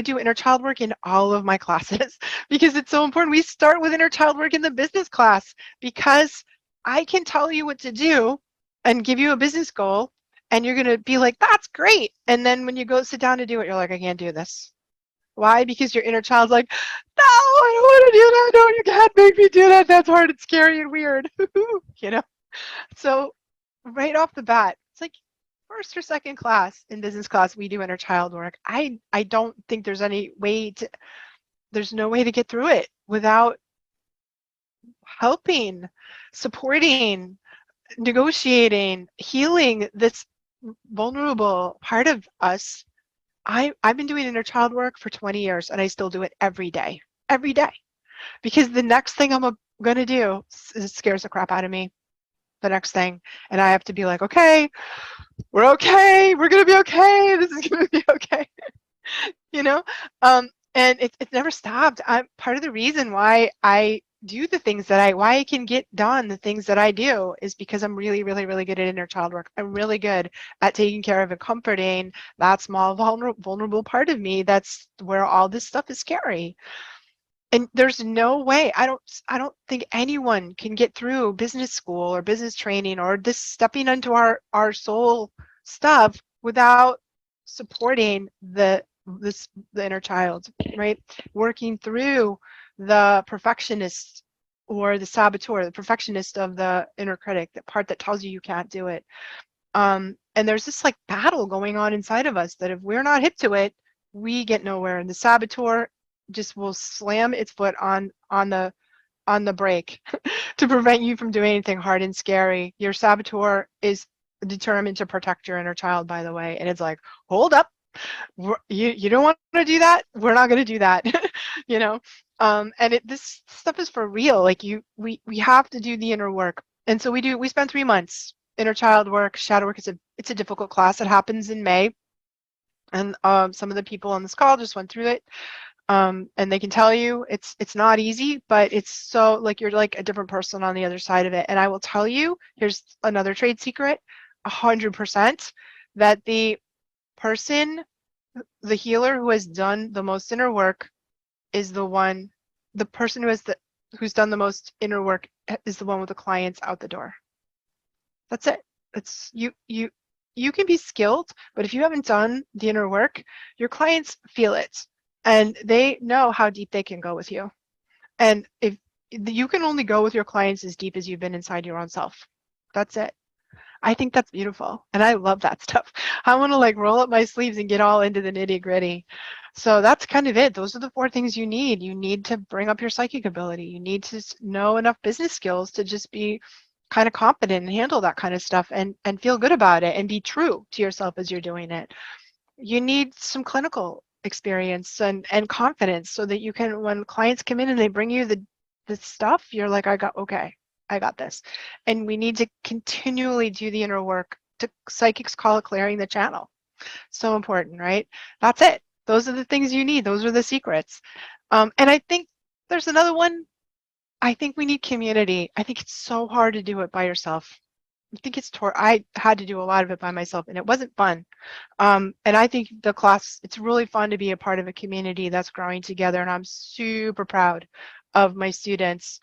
do inner child work in all of my classes because it's so important. We start with inner child work in the business class because I can tell you what to do and give you a business goal, and you're going to be like, that's great. And then when you go sit down to do it, you're like, I can't do this. Why? Because your inner child's like, no, I don't want to do that. No, you can't make me do that. That's hard and scary and weird. So right off the bat, it's like first or second class in business class, we do inner child work. I don't think there's no way to get through it without helping, supporting, negotiating, healing this vulnerable part of us. I've been doing inner child work for 20 years, and I still do it every day, because the next thing I'm going to do scares the crap out of me. The next thing, and I have to be like, okay, we're okay, we're gonna be okay, this is gonna be okay. And it's never stopped. I'm part of the reason why I do the things why I can get done the things that I do is because I'm really, really, really good at inner child work. I'm really good at taking care of and comforting that small vulnerable part of me. That's where all this stuff is scary. And there's no way, I don't think anyone can get through business school or business training or this stepping into our soul stuff without supporting the inner child, right? Working through the perfectionist or the saboteur, the perfectionist of the inner critic, the part that tells you can't do it. And there's this like battle going on inside of us that if we're not hip to it, we get nowhere. And the saboteur just will slam its foot on the on the brake to prevent you from doing anything hard and scary. Your saboteur is determined to protect your inner child, by the way, and it's like, hold up, you don't want to do that, we're not going to do that. You know, and this stuff is for real. Like we have to do the inner work, and so we spend 3 months. Inner child work, shadow work, it's a difficult class. It happens in May, and some of the people on this call just went through it, and they can tell you it's not easy, but it's so, like, you're like a different person on the other side of it. And I will tell you, here's another trade secret: 100% that the person, the healer who has done the most inner work is the person who's done the most inner work is the one with the clients out the door. That's it. It's you can be skilled, but if you haven't done the inner work, your clients feel it, and they know how deep they can go with you. And if you can only go with your clients as deep as you've been inside your own self, that's it. I think that's beautiful, and I love that stuff. I want to like roll up my sleeves and get all into the nitty gritty. So that's kind of it. Those are the 4 things you need. You need to bring up your psychic ability. You need to know enough business skills to just be kind of competent and handle that kind of stuff, and feel good about it and be true to yourself as you're doing it. You need some clinical experience and confidence so that you can, when clients come in and they bring you the stuff, you're like, okay, I got this. And we need to continually do the inner work. Psychics call it clearing the channel. So important, right? That's it. Those are the things you need. Those are the secrets. And I think there's another one. I think we need community. I think it's so hard to do it by yourself. I think I had to do a lot of it by myself, and it wasn't fun. And I think the class, it's really fun to be a part of a community that's growing together, and I'm super proud of my students,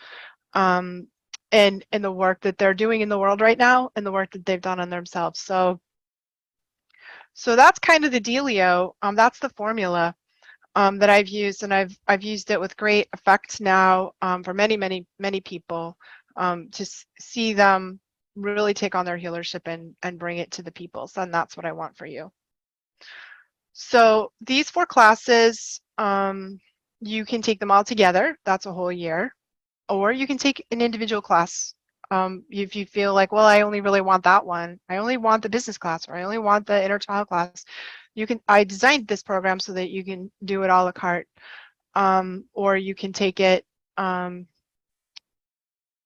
and the work that they're doing in the world right now, and the work that they've done on themselves. So that's kind of the dealio. That's the formula that I've used, and I've used it with great effect now for many people, to see them really take on their healership and bring it to the people. So, and that's what I want for you. So these 4 classes, you can take them all together. That's a whole year. Or you can take an individual class. If you feel like, well, I only really want that one. I only want the business class, or I only want the inner child class. I designed this program so that you can do it a la carte. Or you can take it,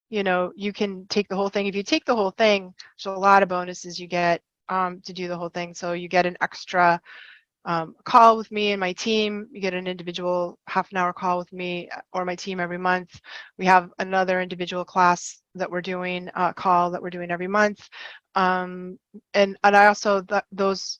you can take the whole thing. If you take the whole thing, there's a lot of bonuses you get to do the whole thing. So you get an extra call with me and my team. You get an individual half-an-hour call with me or my team every month. We have another individual class that we're doing, call that we're doing every month. And I also,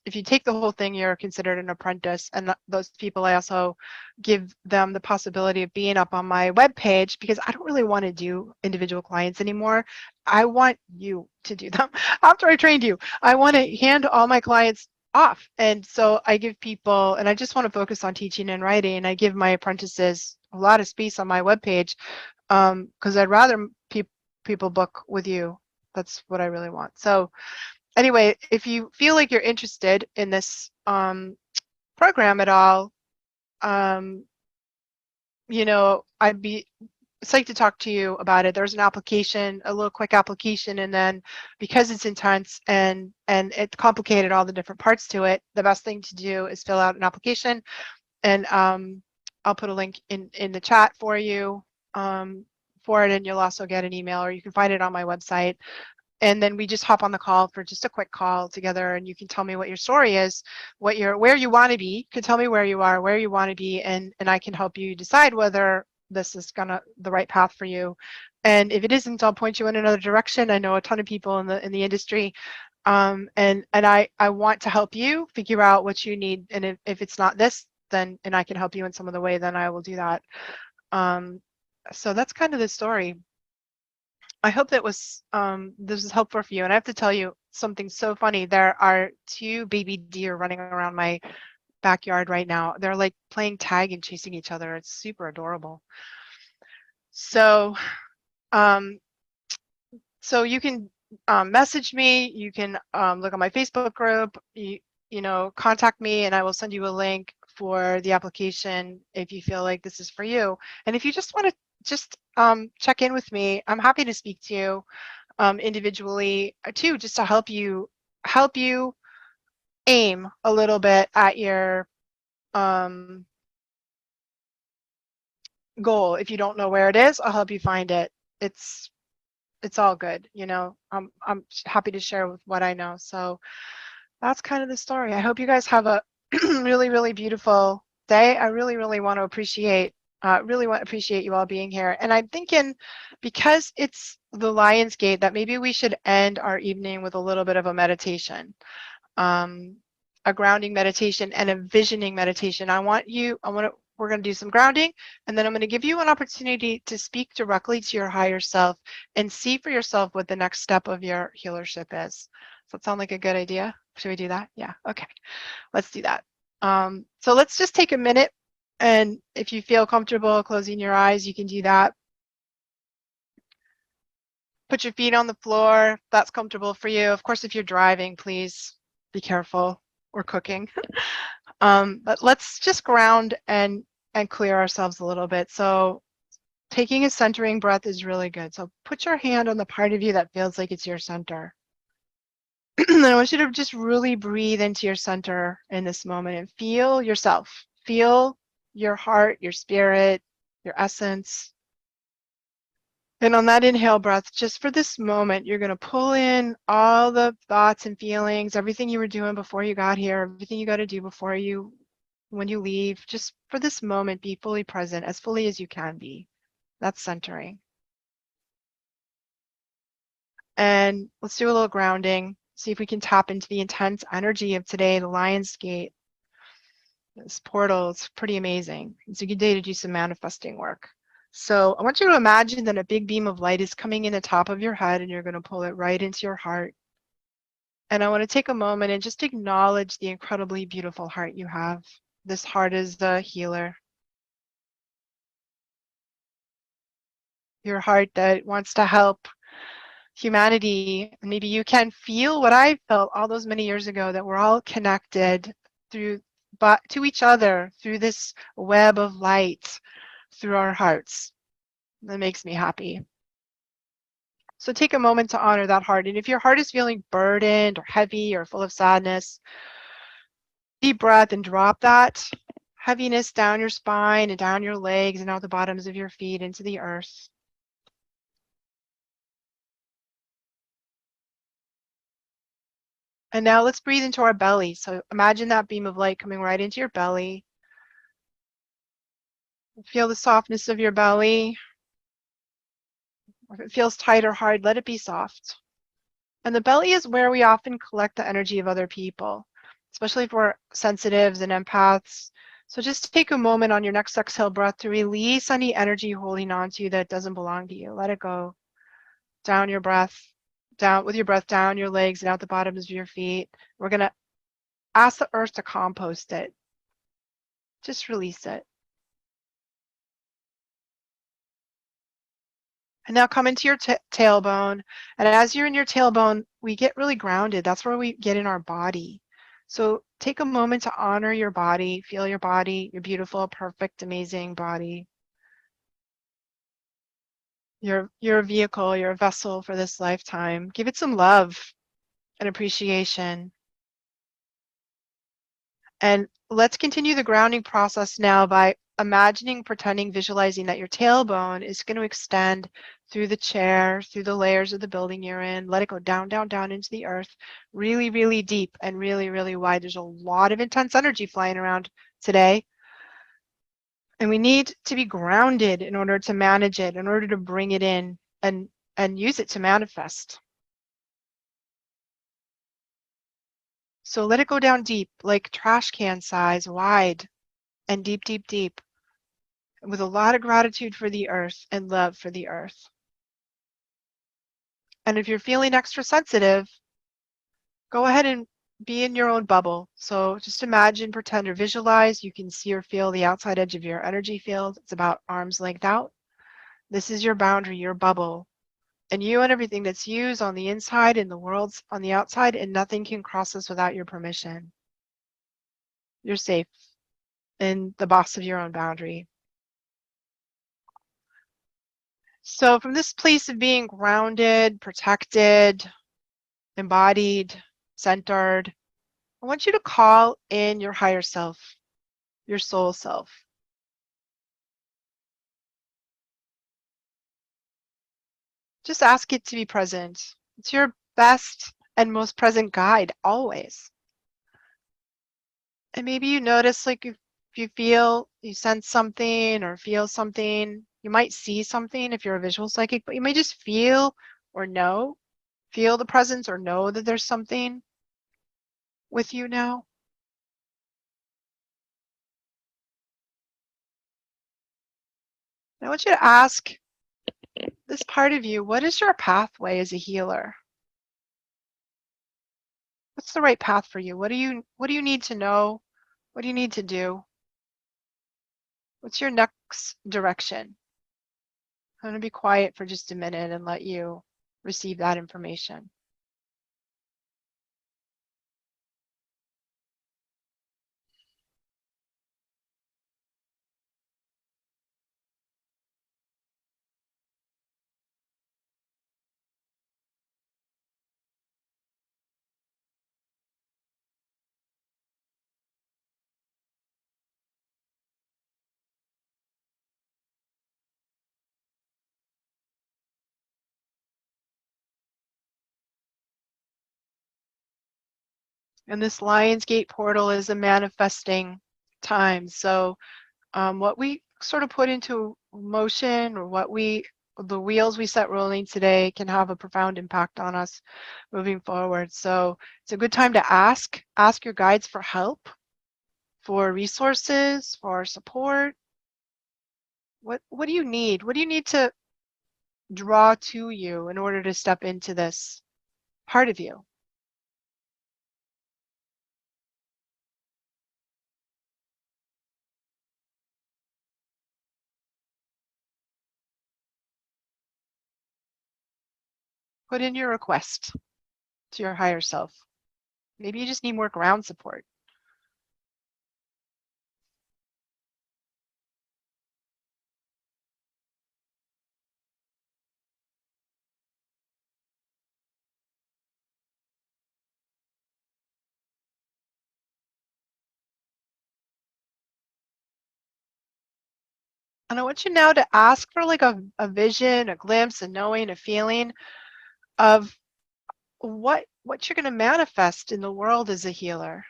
if you take the whole thing, you're considered an apprentice. And those people, I also give them the possibility of being up on my webpage, because I don't really want to do individual clients anymore. I want you to do them. After I trained you, I want to hand all my clients off. And so I give people, and I just want to focus on teaching and writing, and I give my apprentices a lot of space on my webpage, because I'd rather people book with you. That's what I really want. So anyway, if you feel like you're interested in this program at all, I'd be psyched to talk to you about it. There's an application, a little quick application, and then because it's intense and it's complicated, all the different parts to it, the best thing to do is fill out an application, and I'll put a link in the chat for you for it, and you'll also get an email, or you can find it on my website. And then we just hop on the call for just a quick call together, and you can tell me what your story is, where you want to be. You can tell me where you are, where you want to be, and I can help you decide whether this is the right path for you. And if it isn't, I'll point you in another direction. I know a ton of people in the industry, and I want to help you figure out what you need. And if it's not this, then, and I can help you in some other way, then I will do that. So that's kind of the story. I hope that this was helpful for you. And I have to tell you something so funny. There are 2 baby deer running around my backyard right now. They're like playing tag and chasing each other. It's super adorable. So, so you can message me. You can look on my Facebook group. Contact me, and I will send you a link for the application if you feel like this is for you. And if you just want to just check in with me. I'm happy to speak to you individually too, just to help you aim a little bit at your goal. If you don't know where it is, I'll help you find it. It's all good, you know. I'm happy to share with what I know. So that's kind of the story. I hope you guys have a really, really beautiful day. I really, really want to appreciate you all being here. And I'm thinking, because it's the Lion's Gate, that maybe we should end our evening with a little bit of a meditation, a grounding meditation and a visioning meditation. We're going to do some grounding, and then I'm going to give you an opportunity to speak directly to your higher self and see for yourself what the next step of your healership is. Does that sound like a good idea? Should we do that? Yeah, okay, let's do that. So let's just take a minute, and if you feel comfortable closing your eyes, you can do that. Put your feet on the floor if that's comfortable for you. Of course, if you're driving, please be careful, or cooking. But let's just ground and clear ourselves a little bit. So taking a centering breath is really good. So put your hand on the part of you that feels like it's your center. And I want you to just really breathe into your center in this moment and feel yourself. Feel your heart, your spirit, your essence. And on that inhale breath, just for this moment, you're going to pull in all the thoughts and feelings, everything you were doing before you got here, everything you got to do when you leave. Just for this moment, be fully present, as fully as you can be. That's centering. And let's do a little grounding. See if we can tap into the intense energy of today, the Lion's Gate. This portal is pretty amazing. It's a good day to do some manifesting work. So I want you to imagine that a big beam of light is coming in the top of your head, and you're going to pull it right into your heart. And I want to take a moment and just acknowledge the incredibly beautiful heart you have. This heart is the healer. Your heart that wants to help humanity. And maybe you can feel what I felt all those many years ago, that we're all connected to each other through this web of light, through our hearts. That makes me happy. So take a moment to honor that heart. And if your heart is feeling burdened or heavy or full of sadness, deep breath and drop that heaviness down your spine and down your legs and out the bottoms of your feet into the earth. And now let's breathe into our belly. So imagine that beam of light coming right into your belly. Feel the softness of your belly. If it feels tight or hard, let it be soft. And the belly is where we often collect the energy of other people, especially if we're sensitives and empaths. So just take a moment on your next exhale breath to release any energy holding on to you that doesn't belong to you. Let it go. Down your breath, down with your breath, down your legs and out the bottoms of your feet. We're going to ask the earth to compost it. Just release it. And now come into your tailbone. And as you're in your tailbone, we get really grounded. That's where we get in our body. So take a moment to honor your body, feel your body, your beautiful, perfect, amazing body. You're a vehicle, you're a vessel for this lifetime. Give it some love and appreciation. And let's continue the grounding process now by imagining, pretending, visualizing that your tailbone is going to extend through the chair, through the layers of the building you're in. Let it go down, down, down into the earth, really, really deep and really, really wide. There's a lot of intense energy flying around today. And we need to be grounded in order to manage it, in order to bring it in and use it to manifest. So let it go down deep, like trash can size, wide and deep, deep, deep, with a lot of gratitude for the earth and love for the earth. And if you're feeling extra sensitive, go ahead and be in your own bubble. So just imagine, pretend, or visualize you can see or feel the outside edge of your energy field. It's about arm's length out. This is your boundary, your bubble. And you and everything that's used on the inside and the world's on the outside, and nothing can cross this without your permission. You're safe and the boss of your own boundary. So from this place of being grounded, protected, embodied, centered, I want you to call in your higher self, your soul self. Just ask it to be present. It's your best and most present guide always. And maybe you notice, like, if you feel, you sense something or feel something, you might see something if you're a visual psychic, but you may just feel or know, feel the presence or know that there's something with you now. I want you to ask this part of you, what is your pathway as a healer? What's the right path for you? What do you need to know? What do you need to do? What's your next direction? I'm going to be quiet for just a minute and let you receive that information. And this Lionsgate portal is a manifesting time. So what we sort of put into motion, or the wheels we set rolling today, can have a profound impact on us moving forward. So it's a good time to ask your guides for help, for resources, for support. What do you need? What do you need to draw to you in order to step into this part of you? Put in your request to your higher self. Maybe you just need more ground support. And I want you now to ask for like a vision, a glimpse, a knowing, a feeling of what you're going to manifest in the world as a healer.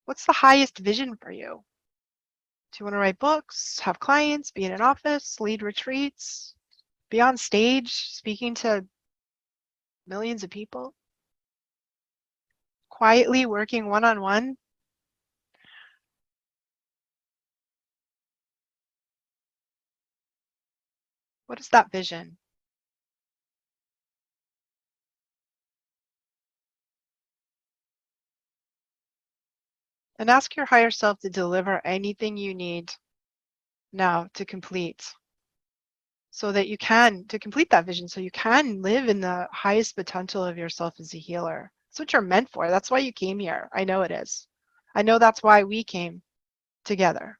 What's the highest vision for you? Do you want to write books, have clients, be in an office, lead retreats, be on stage speaking to millions of people, quietly working one-on-one? What is that vision? And ask your higher self to deliver anything you need now to complete, so that you can, to complete that vision, so you can live in the highest potential of yourself as a healer. That's what you're meant for. That's why you came here. I know it is. I know that's why we came together.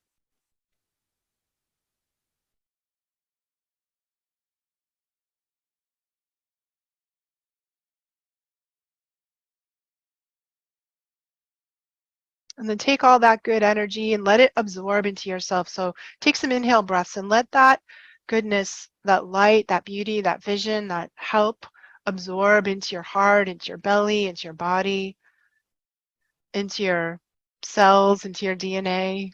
And then take all that good energy and let it absorb into yourself. So take some inhale breaths and let that goodness, that light, that beauty, that vision, that help absorb into your heart, into your belly, into your body, into your cells, into your DNA.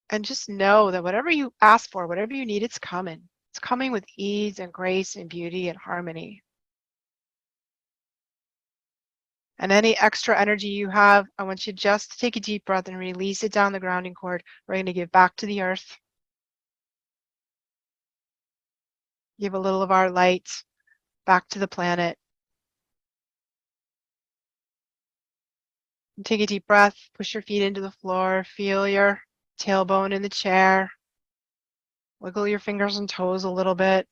And just know that whatever you ask for, whatever you need, it's coming. It's coming with ease and grace and beauty and harmony. And any extra energy you have, I want you just to take a deep breath and release it down the grounding cord. We're going to give back to the earth. Give a little of our light back to the planet. And take a deep breath, push your feet into the floor, feel your tailbone in the chair. Wiggle your fingers and toes a little bit.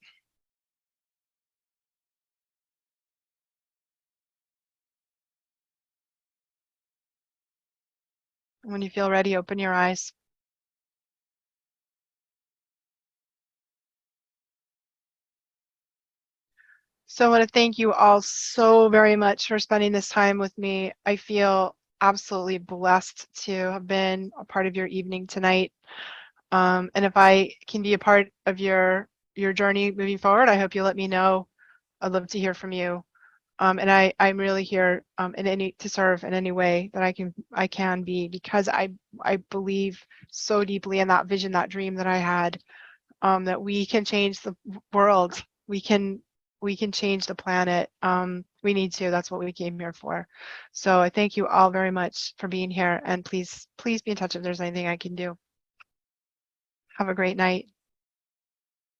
And when you feel ready, open your eyes. So I want to thank you all so very much for spending this time with me. I feel absolutely blessed to have been a part of your evening tonight. And if I can be a part of your journey moving forward, I hope you let me know. I'd love to hear from you. And I'm really here to serve in any way that I can be, because I believe so deeply in that vision, that dream that I had, that we can change the world. We can change the planet. We need to. That's what we came here for. So I thank you all very much for being here, and please be in touch if there's anything I can do. Have a great night.